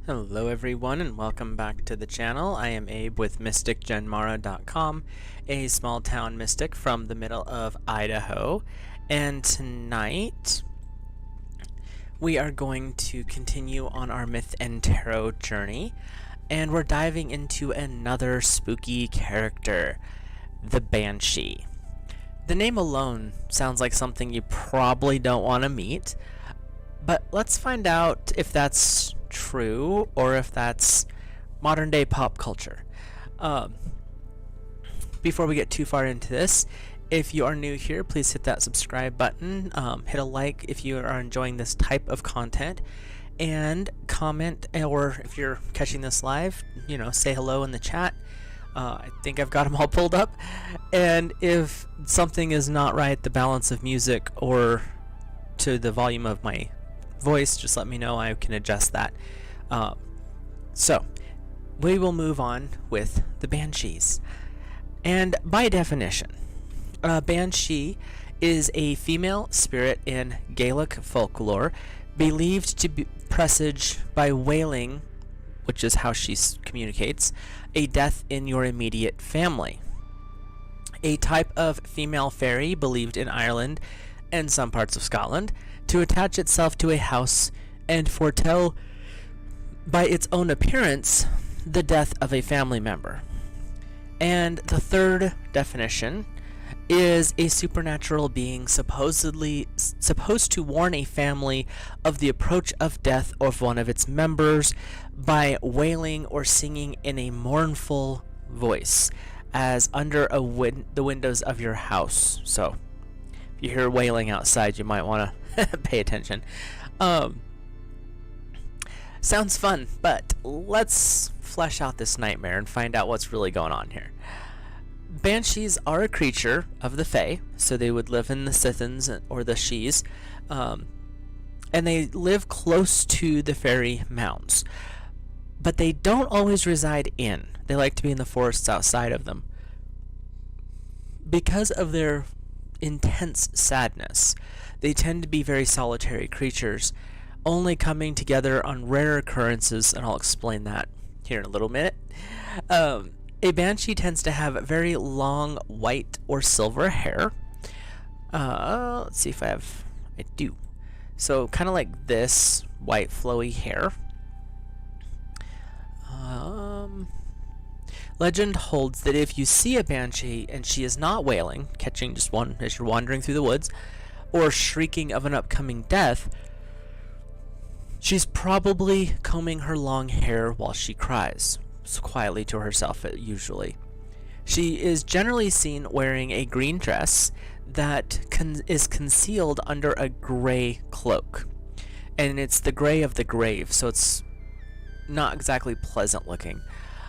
Hello everyone and welcome back to the channel. I am Abe with MysticGenmara.com, a small town mystic from the middle of Idaho. And tonight we are going to continue on our myth and tarot journey, and we're diving into another spooky character, the Banshee. The name alone sounds like something you probably don't want to meet, but let's find out if that's true or if that's modern day pop culture. Before we get too far into this, if you are new here, please hit that subscribe button, hit a like if you are enjoying this type of content, and comment, or if you're catching this live, say hello in the chat. I think I've got them all pulled up, and if something is not right, the balance of music or to the volume of my voice, just let me know. I can adjust that. So we will move on with the Banshees. And by definition, a Banshee is a female spirit in Gaelic folklore believed to presage by wailing, which is how she communicates, a death in your immediate family. A type of female fairy believed in Ireland and some parts of Scotland to attach itself to a house and foretell by its own appearance the death of a family member. And the third definition is a supernatural being supposed to warn a family of the approach of death of one of its members by wailing or singing in a mournful voice, as under the windows of your house. So if you hear wailing outside, you might want to pay attention. Sounds fun, but let's flesh out this nightmare and find out what's really going on here. Banshees are a creature of the Fae, so they would live in the Sithins or the Shees, and they live close to the fairy mounds. But they don't always reside in. They like to be in the forests outside of them. Because of their intense sadness, they tend to be very solitary creatures, only coming together on rare occurrences, and I'll explain that here in a little minute. A Banshee tends to have very long white or silver hair. Let's see if I do. So kind of like this white flowy hair. Legend holds that if you see a Banshee and she is not wailing, catching just one as you're wandering through the woods, or shrieking of an upcoming death, she's probably combing her long hair while she cries, quietly to herself usually. She is generally seen wearing a green dress that is concealed under a gray cloak. And it's the gray of the grave, so it's not exactly pleasant looking.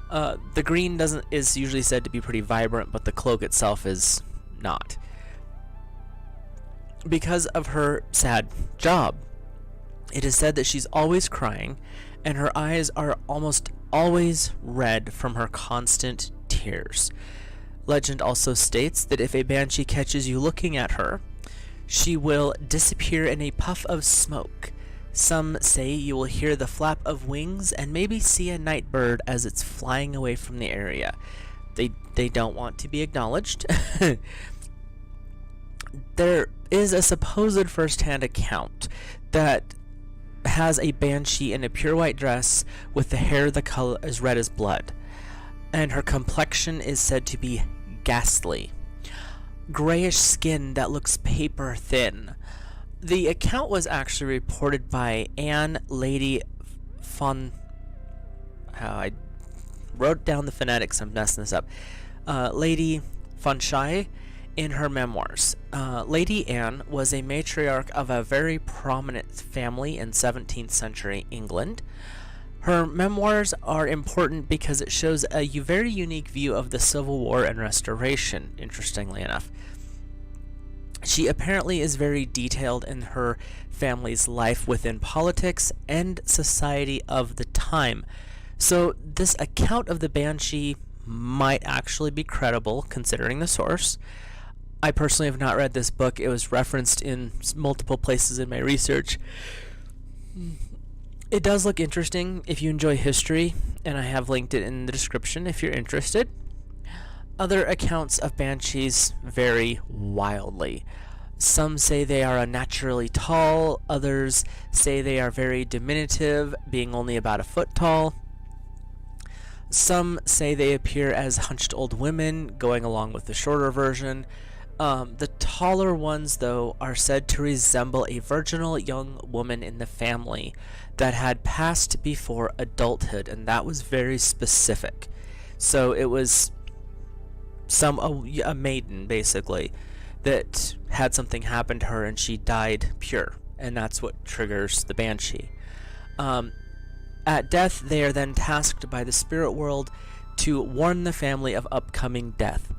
The green is usually said to be pretty vibrant, but the cloak itself is not. Because of her sad job, it is said that she's always crying, and her eyes are almost always red from her constant tears. Legend also states that if a Banshee catches you looking at her, she will disappear in a puff of smoke. Some say you will hear the flap of wings and maybe see a night bird as it's flying away from the area. They don't want to be acknowledged. There is a supposed first-hand account that has a Banshee in a pure white dress with the hair the color as red as blood, and her complexion is said to be ghastly. Grayish skin that looks paper thin. The account was actually reported by Anne Lady von... I wrote down the phonetics, I'm messing this up. Lady Banshee in her memoirs. Lady Anne was a matriarch of a very prominent family in 17th century England. Her memoirs are important because it shows a very unique view of the Civil War and Restoration, interestingly enough. She apparently is very detailed in her family's life within politics and society of the time. So this account of the Banshee might actually be credible considering the source. I personally have not read this book. It was referenced in multiple places in my research. It does look interesting if you enjoy history, and I have linked it in the description if you're interested. Other accounts of banshees vary wildly. Some say they are unnaturally tall, others say they are very diminutive, being only about a foot tall. Some say they appear as hunched old women, going along with the shorter version. The taller ones, though, are said to resemble a virginal young woman in the family that had passed before adulthood, and that was very specific. So it was a maiden, basically, that had something happen to her and she died pure, and that's what triggers the banshee. At death, they are then tasked by the spirit world to warn the family of upcoming death.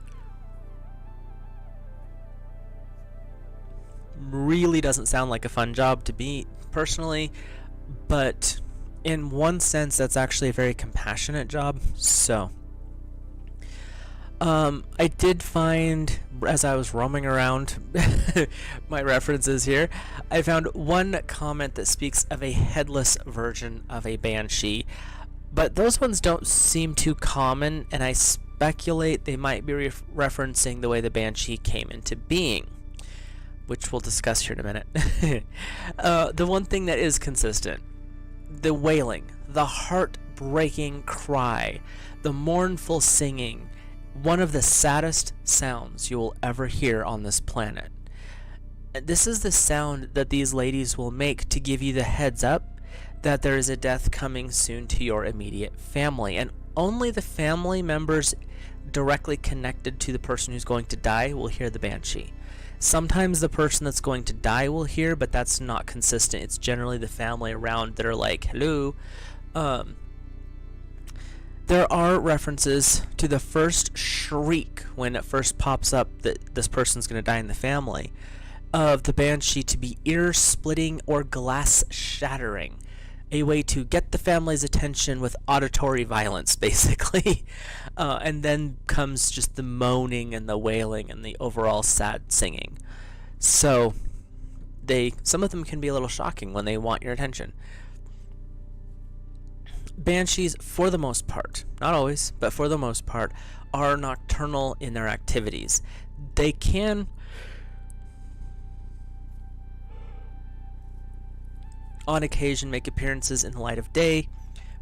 Really doesn't sound like a fun job to be, personally, but in one sense, that's actually a very compassionate job. So I did find, as I was roaming around my references here, I found one comment that speaks of a headless version of a banshee, but those ones don't seem too common, and I speculate they might be referencing the way the banshee came into being, which we'll discuss here in a minute. The one thing that is consistent, the wailing, the heart-breaking cry, the mournful singing, one of the saddest sounds you will ever hear on this planet. This is the sound that these ladies will make to give you the heads up that there is a death coming soon to your immediate family, and only the family members directly connected to the person who's going to die will hear the banshee. Sometimes the person that's going to die will hear, but that's not consistent. It's generally the family around that are like, hello. There are references to the first shriek when it first pops up that this person's going to die in the family, of the banshee to be ear-splitting or glass-shattering, a way to get the family's attention with auditory violence, basically. And then comes just the moaning and the wailing and the overall sad singing. So some of them can be a little shocking when they want your attention. Banshees, for the most part, not always, but for the most part, are nocturnal in their activities. They can on occasion make appearances in the light of day,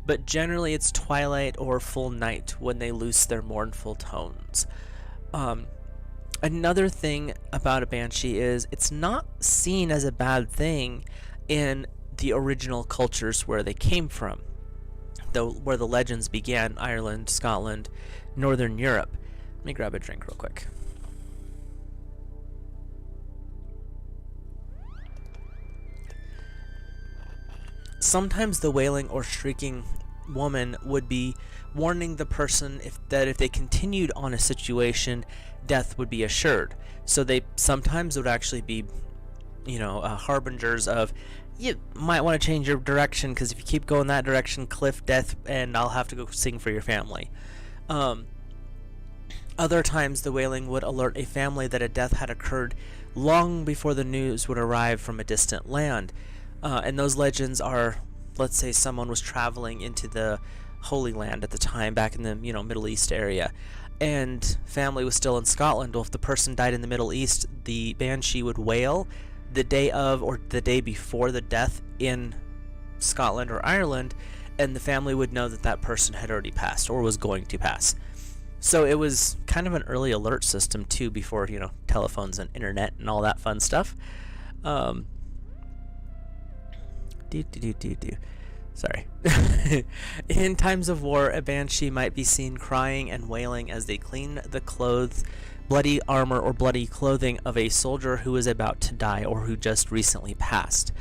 but generally it's twilight or full night when they loose their mournful tones. Another thing about a banshee is it's not seen as a bad thing in the original cultures where they came from, where the legends began: Ireland, Scotland, Northern Europe. Let me grab a drink real quick. Sometimes the wailing or shrieking woman would be warning the person that if they continued on a situation, death would be assured. So they sometimes would actually be, harbingers of, you might want to change your direction, because if you keep going that direction, cliff, death, and I'll have to go sing for your family. Other times the wailing would alert a family that a death had occurred long before the news would arrive from a distant land. And those legends are, let's say someone was traveling into the Holy Land at the time, back in the Middle East area, and family was still in Scotland. Well, if the person died in the Middle East, the banshee would wail the day of or the day before the death in Scotland or Ireland, and the family would know that that person had already passed or was going to pass. So it was kind of an early alert system too, before telephones and internet and all that fun stuff. Sorry. In times of war, a banshee might be seen crying and wailing as they clean the clothes, bloody armor, or bloody clothing of a soldier who is about to die or who just recently passed.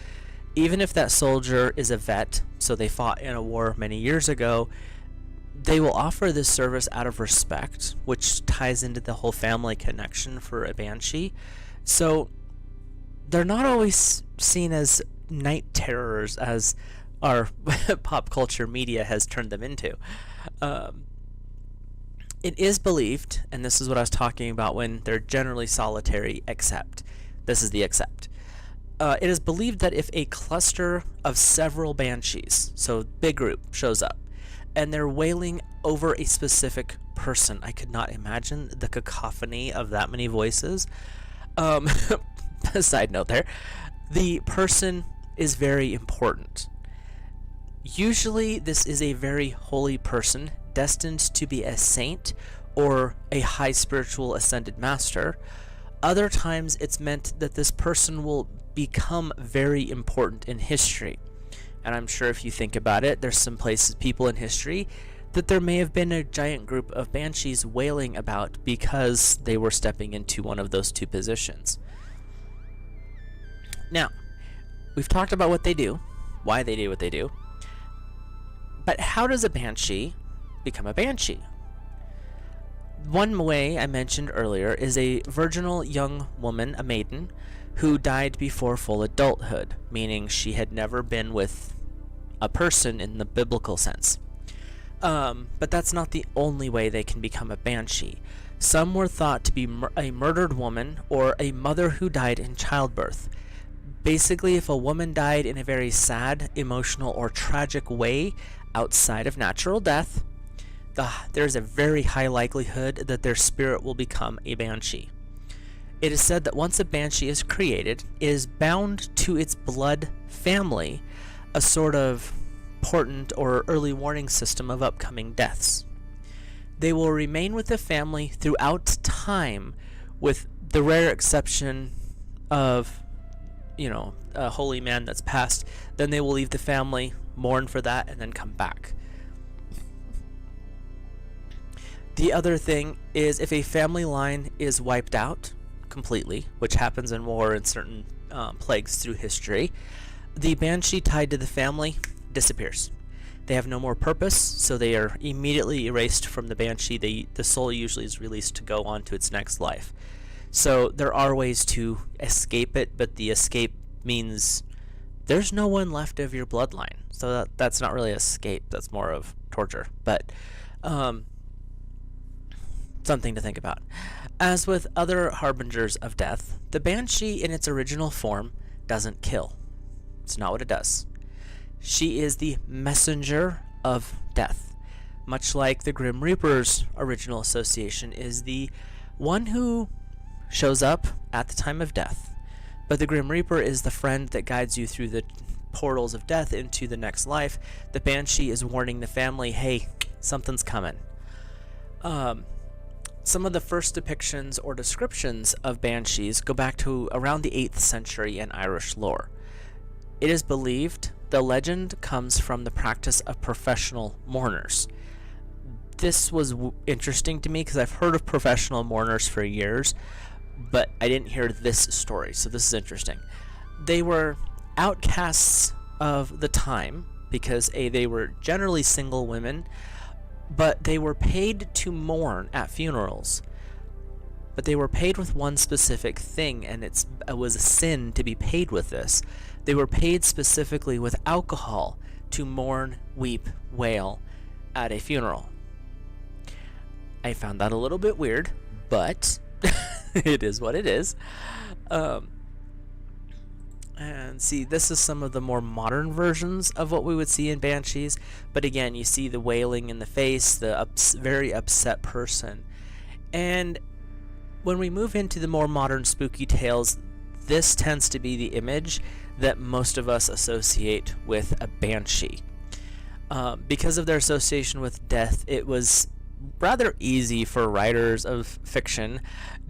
Even if that soldier is a vet, so they fought in a war many years ago, they will offer this service out of respect, which ties into the whole family connection for a banshee. So they're not always seen as night terrors as our pop culture media has turned them into. It is believed, and this is what I was talking about when they're generally solitary, except, this is the except, It is believed that if a cluster of several banshees, so big group, shows up, and they're wailing over a specific person, I could not imagine the cacophony of that many voices. Side note there, the person is very important. Usually this is a very holy person destined to be a saint or a high spiritual ascended master. Other times it's meant that this person will become very important in history. And I'm sure if you think about it, there's some places, people in history, that there may have been a giant group of banshees wailing about because they were stepping into one of those two positions. Now, we've talked about what they do, why they do what they do, but how does a banshee become a banshee? One way I mentioned earlier is a virginal young woman, a maiden, who died before full adulthood, meaning she had never been with a person in the biblical sense. But that's not the only way they can become a banshee. Some were thought to be a murdered woman or a mother who died in childbirth. Basically, if a woman died in a very sad, emotional, or tragic way outside of natural death, there's a very high likelihood that their spirit will become a banshee. It is said that once a banshee is created, it is bound to its blood family, a sort of portent or early warning system of upcoming deaths. They will remain with the family throughout time, with the rare exception of, a holy man that's passed. Then they will leave the family, mourn for that, and then come back. The other thing is if a family line is wiped out completely, which happens in war and certain plagues through history, the banshee tied to the family disappears. They have no more purpose, so they are immediately erased from the banshee. The soul usually is released to go on to its next life. So there are ways to escape it, but the escape means there's no one left of your bloodline. So that's not really escape, that's more of torture. But something to think about. As with other harbingers of death, the banshee in its original form doesn't kill. It's not what it does. She is the messenger of death. Much like the Grim Reaper's original association is the one who shows up at the time of death. But the Grim Reaper is the friend that guides you through the portals of death into the next life. The banshee is warning the family, hey, something's coming. Some of the first depictions or descriptions of banshees go back to around the 8th century in Irish lore. It is believed the legend comes from the practice of professional mourners. This was interesting to me because I've heard of professional mourners for years, but I didn't hear this story, so this is interesting. They were outcasts of the time because they were generally single women, but they were paid to mourn at funerals. But they were paid with one specific thing, and it was a sin to be paid with this. They were paid specifically with alcohol to mourn, weep, wail at a funeral. I found that a little bit weird, but it is what it is. And see, this is some of the more modern versions of what we would see in banshees. But again, you see the wailing in the face, the very upset person. And when we move into the more modern spooky tales, this tends to be the image that most of us associate with a banshee. Because of their association with death, it was rather easy for writers of fiction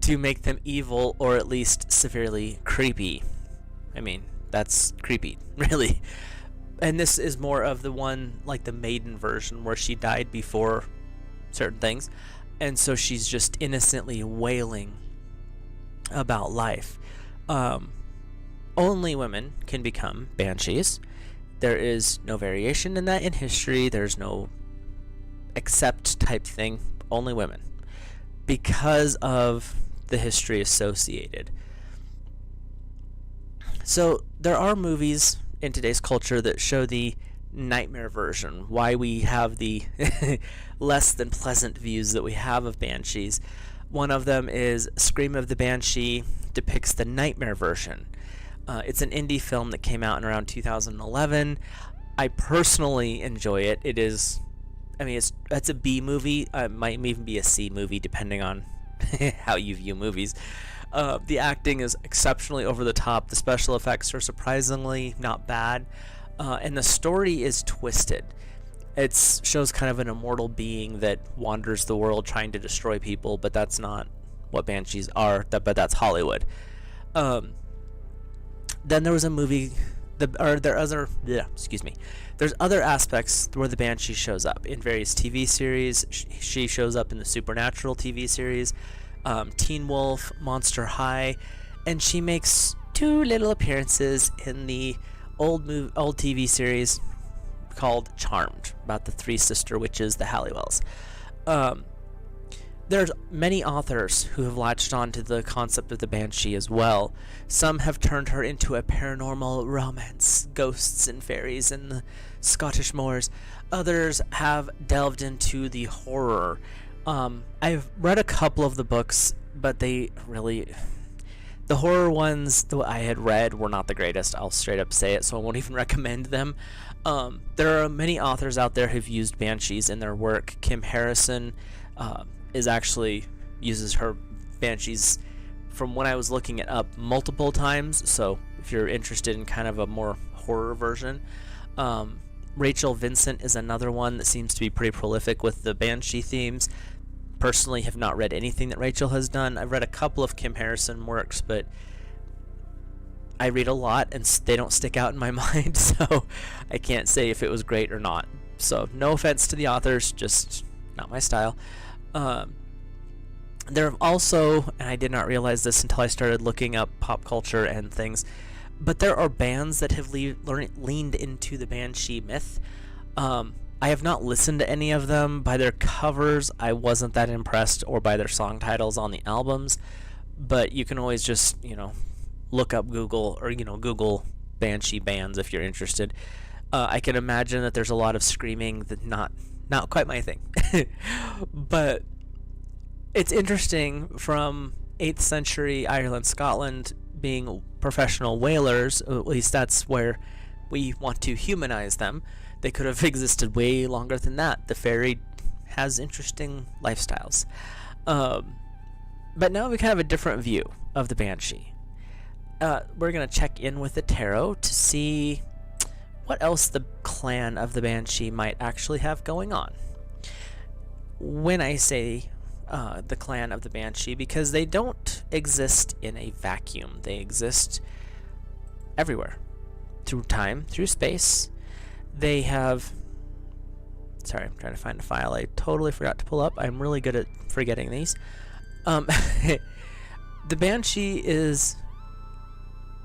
to make them evil or at least severely creepy. I mean, that's creepy, really. And this is more of the one, like the maiden version, where she died before certain things, and so she's just innocently wailing about life. Only women can become banshees. There is no variation in that in history. There's no except type thing. Only women, because of the history associated. So there are movies in today's culture that show the nightmare version, why we have the less than pleasant views that we have of banshees. One of them is Scream of the Banshee, depicts the nightmare version. It's an indie film that came out in around 2011. I personally enjoy it. It is, I mean, it's a B movie. It might even be a C movie, depending on how you view movies. The acting is exceptionally over the top. The special effects are surprisingly not bad. And the story is twisted. It shows kind of an immortal being that wanders the world trying to destroy people, but that's not what banshees are. But that's Hollywood. Then there was a movie, There's other aspects where the Banshee shows up in various TV series. She shows up in the Supernatural TV series, Teen Wolf, Monster High, and she makes 2 little appearances in the old TV series called Charmed, about the 3 sister witches, the Halliwells. There's many authors who have latched on to the concept of the Banshee as well. Some have turned her into a paranormal romance, ghosts and fairies in the Scottish moors. Others have delved into the horror. I've read a couple of the books, but the horror ones that I had read were not the greatest. I'll straight up say it, so I won't even recommend them. There are many authors out there who've used banshees in their work. Kim Harrison uses her banshees, from when I was looking it up, multiple times. So if you're interested in kind of a more horror version, Rachel Vincent is another one that seems to be pretty prolific with the banshee themes. Personally, have not read anything that Rachel has done. I've read a couple of Kim Harrison works, but I read a lot and they don't stick out in my mind, so I can't say if it was great or not. So no offense to the authors, just not my style. There have also, and I did not realize this until I started looking up pop culture and things, but there are bands that have leaned into the Banshee myth. I have not listened to any of them. By their covers, I wasn't that impressed, or by their song titles on the albums, but you can always just, look up Google, or, Google Banshee bands if you're interested. I can imagine that there's a lot of screaming that not quite my thing. But it's interesting, from 8th century Ireland, Scotland, being professional whalers, at least that's where we want to humanize them. They could have existed way longer than that. The fairy has interesting lifestyles. But now we kind of have a different view of the Banshee. We're going to check in with the tarot to see what else the clan of the Banshee might actually have going on. When I say the clan of the Banshee, because they don't exist in a vacuum. They exist everywhere. Through time, through space. They have... Sorry, I'm trying to find a file I totally forgot to pull up. I'm really good at forgetting these. The Banshee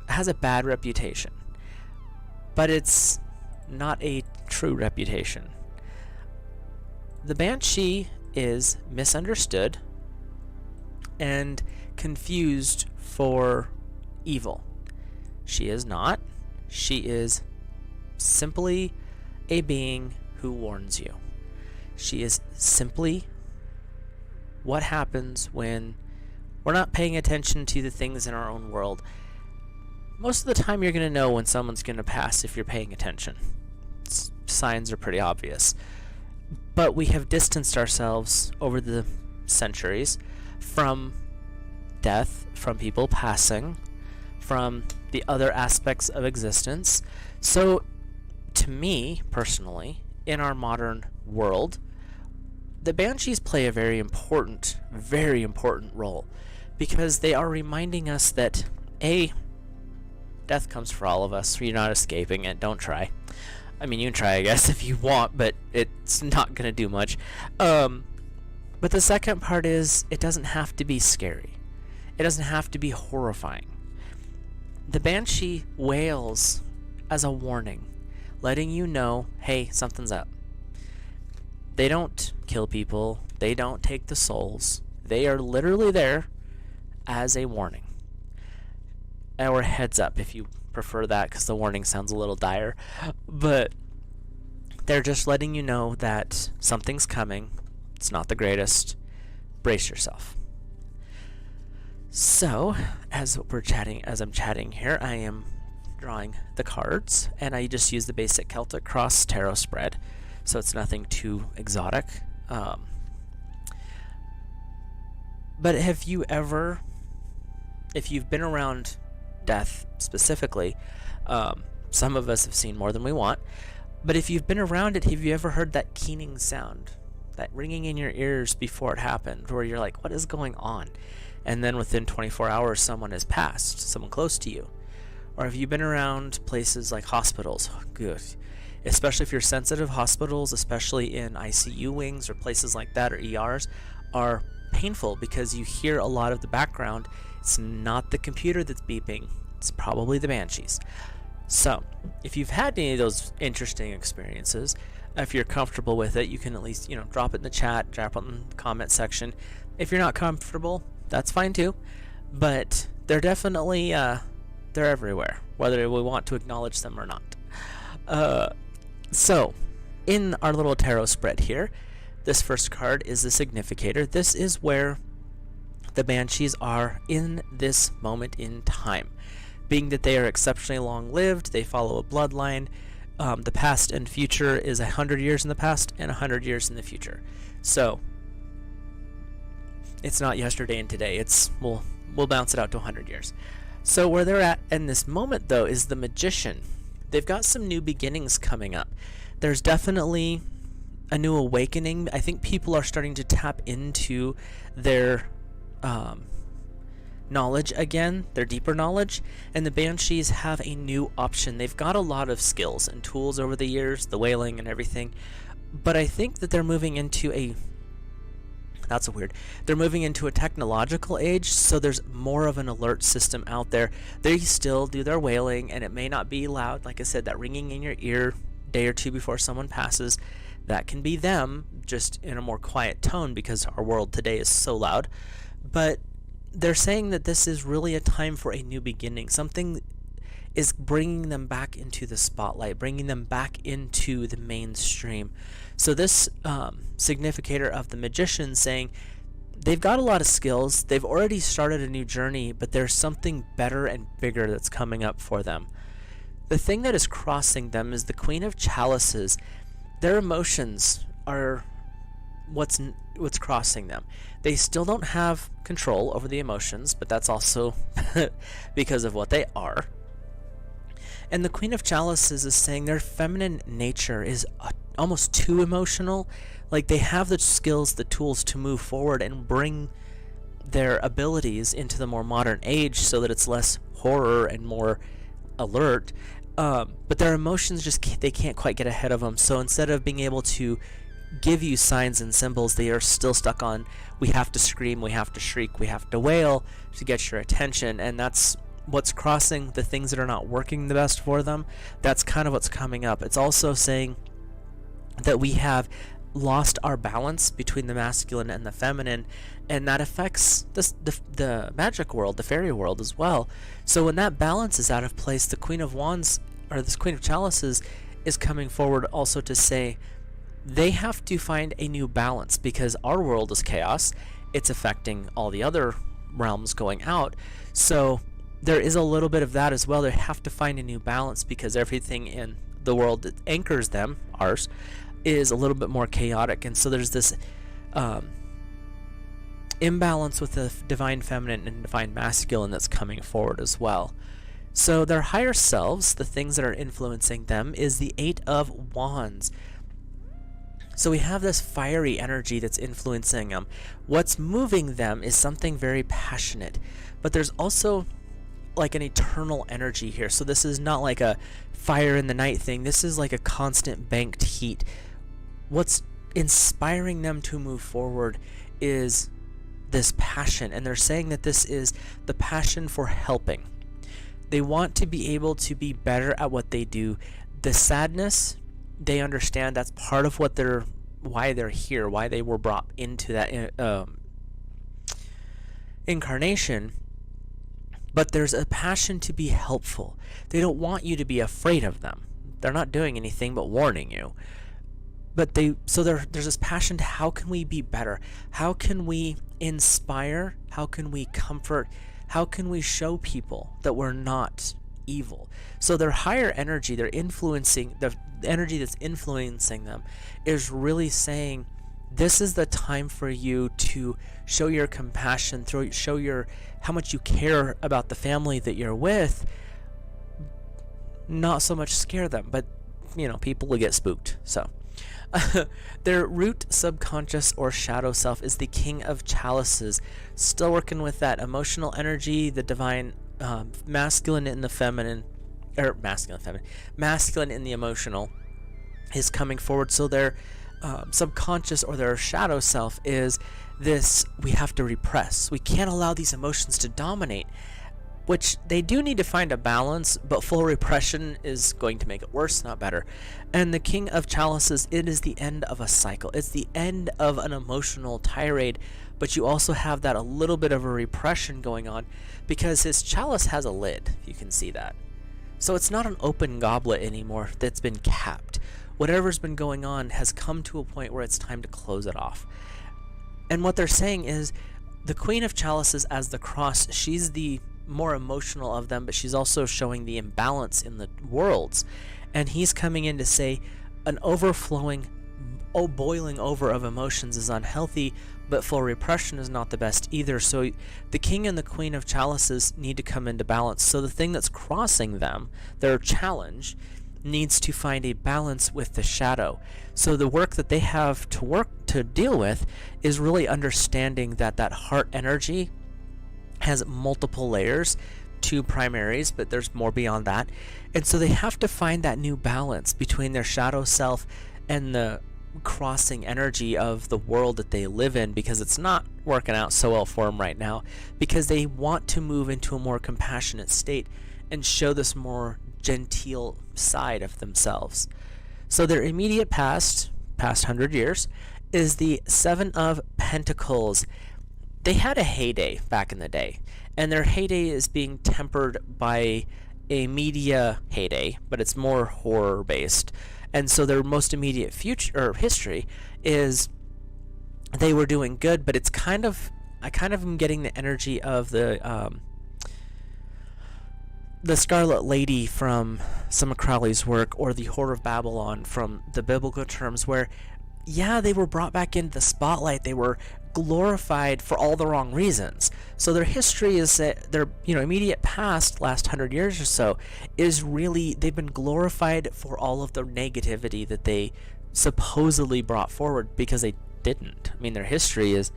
has a bad reputation, but it's not a true reputation. The Banshee is misunderstood and confused for evil. She is not. She is simply a being who warns you. She is simply what happens when we're not paying attention to the things in our own world. Most of the time you're going to know when someone's going to pass if you're paying attention. Signs are pretty obvious. But we have distanced ourselves over the centuries from death, from people passing, from the other aspects of existence. So, to me, personally, in our modern world, the Banshees play a very important role, because they are reminding us that, A, death comes for all of us. You're not escaping it. Don't try. I mean, you can try, I guess, if you want, but it's not going to do much. But the second part is, it doesn't have to be scary. It doesn't have to be horrifying. The Banshee wails as a warning, letting you know, hey, something's up. They don't kill people. They don't take the souls. They are literally there as a warning. Or heads up, if you prefer that, because the warning sounds a little dire. But they're just letting you know that something's coming. It's not the greatest. Brace yourself. So, as I'm chatting here, I am drawing the cards, and I just use the basic Celtic Cross tarot spread, so it's nothing too exotic. But have you ever, if you've been around death specifically, some of us have seen more than we want, but if you've been around it, have you ever heard that keening sound, that ringing in your ears before it happened, where you're like, what is going on? And then within 24 hours, someone has passed, someone close to you. Or have you been around places like hospitals? Good. Especially if you're sensitive, hospitals, especially in ICU wings or places like that, or ERs, are painful because you hear a lot of the background. It's not the computer that's beeping. It's probably the Banshees. So, if you've had any of those interesting experiences, if you're comfortable with it, you can at least, drop it in the chat, drop it in the comment section. If you're not comfortable, that's fine too. But they're definitely, they're everywhere, whether we want to acknowledge them or not. So, in our little tarot spread here, this first card is the significator. This is where the Banshees are in this moment in time. Being that they are exceptionally long-lived, they follow a bloodline. The past and future is 100 years in the past and 100 years in the future. So, it's not yesterday and today. We'll bounce it out to 100 years. So where they're at in this moment, though, is the Magician. They've got some new beginnings coming up. There's definitely a new awakening. I think people are starting to tap into their knowledge again, their deeper knowledge, and the Banshees have a new option. They've got a lot of skills and tools over the years, the wailing and everything, but I think that they're moving into they're moving into a technological age, so there's more of an alert system out there. They still do their wailing, and it may not be loud. Like I said, that ringing in your ear day or two before someone passes, that can be them, just in a more quiet tone because our world today is so loud. But they're saying that this is really a time for a new beginning. Something is bringing them back into the spotlight, bringing them back into the mainstream. So this significator of the Magician saying they've got a lot of skills, they've already started a new journey, but there's something better and bigger that's coming up for them. The thing that is crossing them is the Queen of Chalices. Their emotions are what's crossing them. They still don't have control over the emotions, but that's also because of what they are. And the Queen of Chalices is saying their feminine nature is almost too emotional. Like, they have the skills, the tools to move forward and bring their abilities into the more modern age so that it's less horror and more alert. But their emotions they can't quite get ahead of them. So instead of being able to give you signs and symbols, they are still stuck on, we have to scream, we have to shriek, we have to wail to get your attention. And that's what's crossing the things that are not working the best for them. That's kind of what's coming up. It's also saying that we have lost our balance between the masculine and the feminine, and that affects the magic world, the fairy world as well. So when that balance is out of place, the Queen of Wands, or this Queen of Chalices, is coming forward also to say they have to find a new balance because our world is chaos. It's affecting all the other realms going out. So there is a little bit of that as well. They have to find a new balance because everything in the world that anchors them, ours, is a little bit more chaotic. And so there's this imbalance with the divine feminine and divine masculine that's coming forward as well. So their higher selves, the things that are influencing them, is the Eight of Wands. So we have this fiery energy that's influencing them. What's moving them is something very passionate, but there's also like an eternal energy here. So this is not like a fire in the night thing. This is like a constant banked heat. What's inspiring them to move forward is this passion, and they're saying that this is the passion for helping. They want to be able to be better at what they do. The sadness, they understand that's part of why they're here, why they were brought into that incarnation. But there's a passion to be helpful. They don't want you to be afraid of them. They're not doing anything but warning you. there's this passion to how can we be better? How can we inspire? How can we comfort? How can we show people that we're not evil? So their higher energy, they're influencing the energy that's influencing them is really saying, this is the time for you to show your compassion, show your how much you care about the family that you're with, not so much scare them, but people will get spooked. So their root subconscious or shadow self is the king of chalices, still working with that emotional energy, the divine masculine and the feminine, or masculine and the emotional is coming forward. So their subconscious or their shadow self is this: we have to repress. We can't allow these emotions to dominate, which they do need to find a balance, but full repression is going to make it worse, not better. And the king of chalices, it is the end of a cycle. It's the end of an emotional tirade, but you also have that a little bit of a repression going on because his chalice has a lid. You can see that. So it's not an open goblet anymore that's been capped. Whatever's been going on has come to a point where it's time to close it off. And what they're saying is the queen of chalices as the cross, she's the more emotional of them, but she's also showing the imbalance in the worlds. And he's coming in to say an overflowing, boiling over of emotions is unhealthy, but full repression is not the best either. So the king and the queen of chalices need to come into balance. So the thing that's crossing them, their challenge, needs to find a balance with the shadow. So the work that they have to deal with is really understanding that heart energy has multiple layers, 2 primaries, but there's more beyond that. And so they have to find that new balance between their shadow self and the crossing energy of the world that they live in, because it's not working out so well for them right now, because they want to move into a more compassionate state and show this more genteel side of themselves. So their immediate past 100 years, is the 7 of Pentacles. They had a heyday back in the day, and their heyday is being tempered by a media heyday, but it's more horror based. And so their most immediate future or history is they were doing good, but it's I kind of am getting the energy of the Scarlet Lady from some of Crowley's work, or the Whore of Babylon from the biblical terms, where they were brought back into the spotlight. They were glorified for all the wrong reasons. So their history is that their immediate past, last 100 years or so, is really, they've been glorified for all of the negativity that they supposedly brought forward, because they didn't. I mean, their history is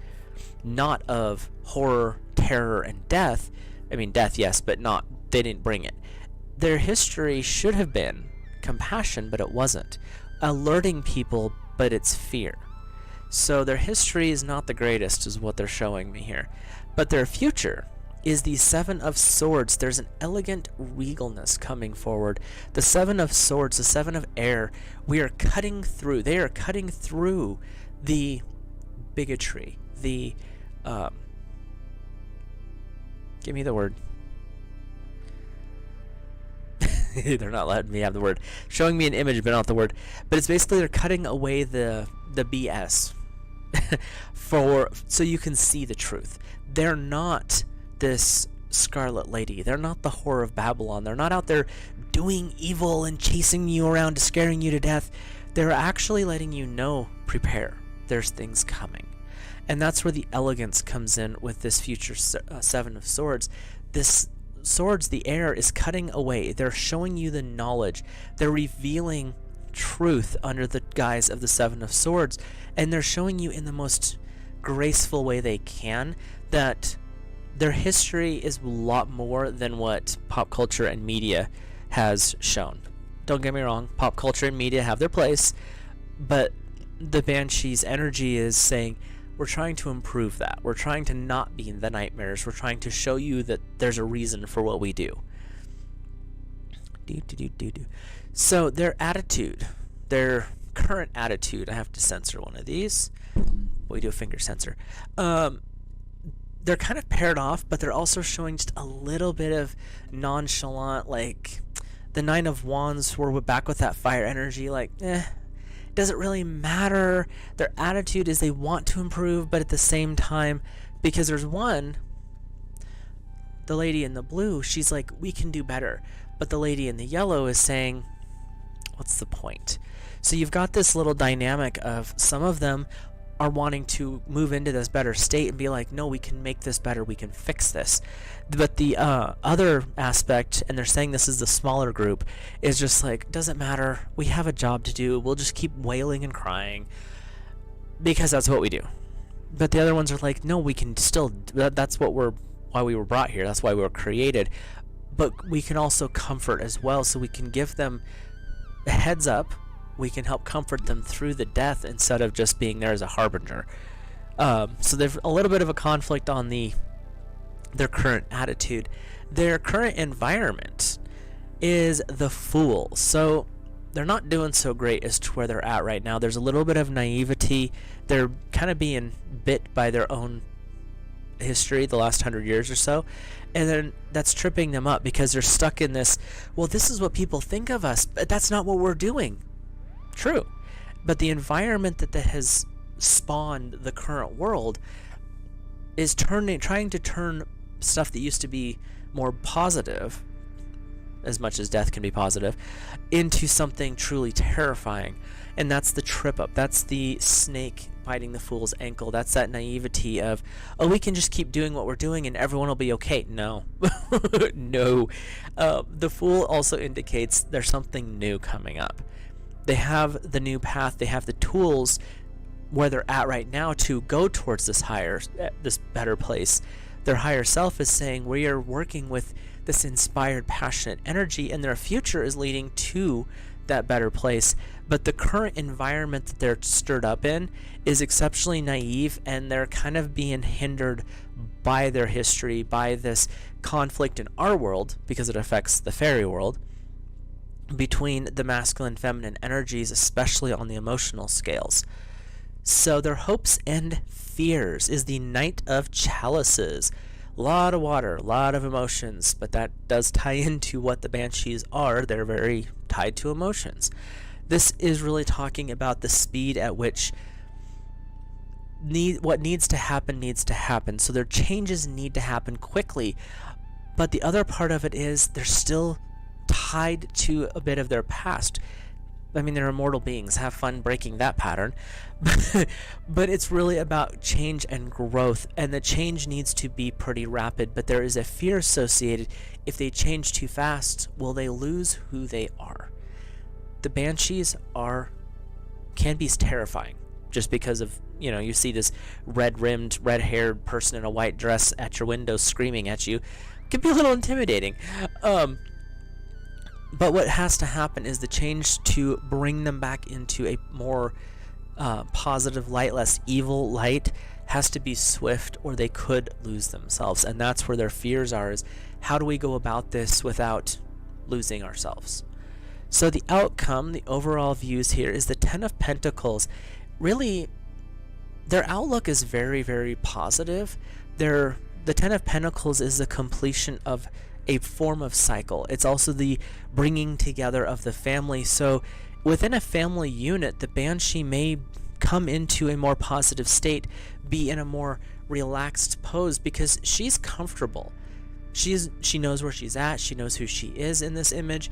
not of horror, terror, and death. I mean, death, yes, but they didn't bring it. Their history should have been compassion, but it wasn't. Alerting people, but it's fear. So their history is not the greatest, is what they're showing me here. But their future is the 7 of Swords. There's an elegant regalness coming forward. The 7 of Swords, the 7 of Air, they are cutting through the bigotry, the, give me the word. They're not letting me have the word. Showing me an image, but not the word. But it's basically they're cutting away the BS so you can see the truth. They're not this Scarlet Lady. They're not the Whore of Babylon. They're not out there doing evil and chasing you around, scaring you to death. They're actually letting you know, prepare. There's things coming. And that's where the elegance comes in with this future 7 of Swords. This Swords, the Air, is cutting away. They're showing you the knowledge. They're revealing truth under the guise of the 7 of Swords, and they're showing you in the most graceful way they can that their history is a lot more than what pop culture and media has shown. Don't get me wrong, pop culture and media have their place, but the Banshee's energy is saying, we're trying to improve that. We're trying to not be the nightmares. We're trying to show you that there's a reason for what we do. So their attitude, their current attitude, I have to censor one of these. We do a finger censor. They're kind of paired off, but they're also showing just a little bit of nonchalant, like the 9 of Wands were back with that fire energy, like, does it really matter? Their attitude is they want to improve, but at the same time, because there's one, the lady in the blue, she's like, we can do better. But the lady in the yellow is saying, what's the point? So you've got this little dynamic of some of them are wanting to move into this better state and be like, no, we can make this better, we can fix this. But the other aspect, and they're saying this is the smaller group, is just like, doesn't matter, we have a job to do, we'll just keep wailing and crying because that's what we do. But the other ones are like, no, we can still, that's what why we were brought here, that's why we were created. But we can also comfort as well, so we can give them a heads up, we can help comfort them through the death instead of just being there as a harbinger. So there's a little bit of a conflict on their current attitude. Their current environment is the Fool. So they're not doing so great as to where they're at right now. There's a little bit of naivety. They're kind of being bit by their own history the last 100 years or so, and then that's tripping them up because they're stuck in this, well, this is what people think of us, but that's not what we're doing. True, but the environment that has spawned the current world is trying to turn stuff that used to be more positive, as much as death can be positive, into something truly terrifying. And that's the trip up. That's the snake biting the Fool's ankle. That's that naivety of, oh, we can just keep doing what we're doing and everyone will be okay. No. No. The Fool also indicates there's something new coming up. They have the new path. They have the tools where they're at right now to go towards this better place. Their higher self is saying, we are working with this inspired, passionate energy, and their future is leading to that better place. But the current environment that they're stirred up in is exceptionally naive, and they're kind of being hindered by their history, by this conflict in our world, because it affects the fairy world, between the masculine and feminine energies, especially on the emotional scales. So their hopes and fears is the Knight of Chalices. A lot of water, a lot of emotions, but that does tie into what the Banshees are. They're very tied to emotions. This is really talking about the speed at which what needs to happen. So their changes need to happen quickly. But the other part of it is they're still tied to a bit of their past. I mean, they're immortal beings. Have fun breaking that pattern. But it's really about change and growth, and the change needs to be pretty rapid. But there is a fear associated. If they change too fast, will they lose who they are? The Banshees can be terrifying, just because of, you see this red-rimmed, red-haired person in a white dress at your window screaming at you. It can be a little intimidating. But what has to happen is the change to bring them back into a more positive light, less evil light, has to be swift, or they could lose themselves. And that's where their fears are, is how do we go about this without losing ourselves? So the outcome, the overall views here, is the Ten of Pentacles. Really, their outlook is very, very positive. The Ten of Pentacles is the completion of a form of cycle. It's also the bringing together of the family. So within a family unit, the Banshee may come into a more positive state, be in a more relaxed pose, because she's comfortable. She knows where she's at. She knows who she is in this image.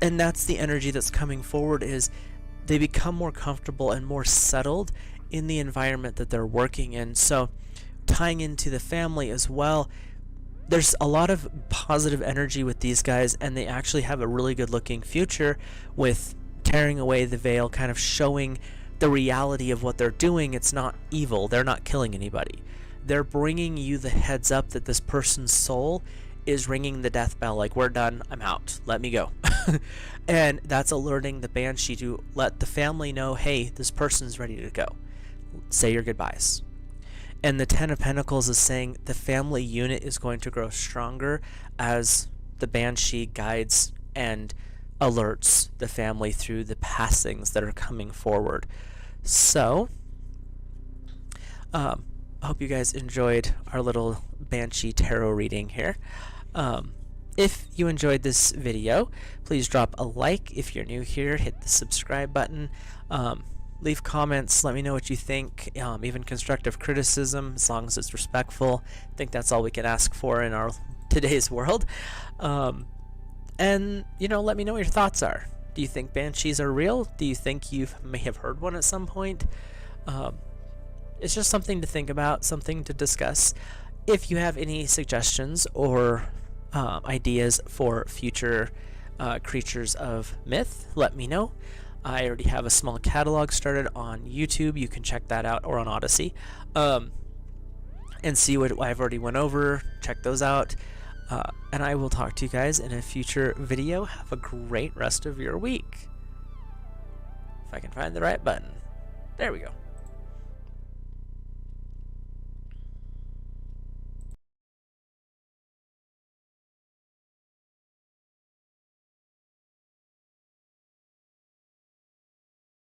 And that's the energy that's coming forward, is they become more comfortable and more settled in the environment that they're working in. So tying into the family as well, there's a lot of positive energy with these guys, and they actually have a really good looking future with tearing away the veil, kind of showing the reality of what they're doing. It's not evil. They're not killing anybody. They're bringing you the heads up that this person's soul is ringing the death bell, like, we're done, I'm out, let me go. And that's alerting the Banshee to let the family know, hey, this person's ready to go. Say your goodbyes. And the Ten of Pentacles is saying the family unit is going to grow stronger as the Banshee guides and alerts the family through the passings that are coming forward. So, I hope you guys enjoyed our little Banshee tarot reading here. If you enjoyed this video, please drop a like. If you're new here, hit the subscribe button. Leave comments, let me know what you think, even constructive criticism, as long as it's respectful. I think that's all we can ask for in our today's world. And, let me know what your thoughts are. Do you think banshees are real? Do you think you may have heard one at some point? It's just something to think about, something to discuss. If you have any suggestions or ideas for future creatures of myth, let me know. I already have a small catalog started on YouTube. You can check that out, or on Odyssey, and see what I've already went over. Check those out. And I will talk to you guys in a future video. Have a great rest of your week. If I can find the right button. There we go.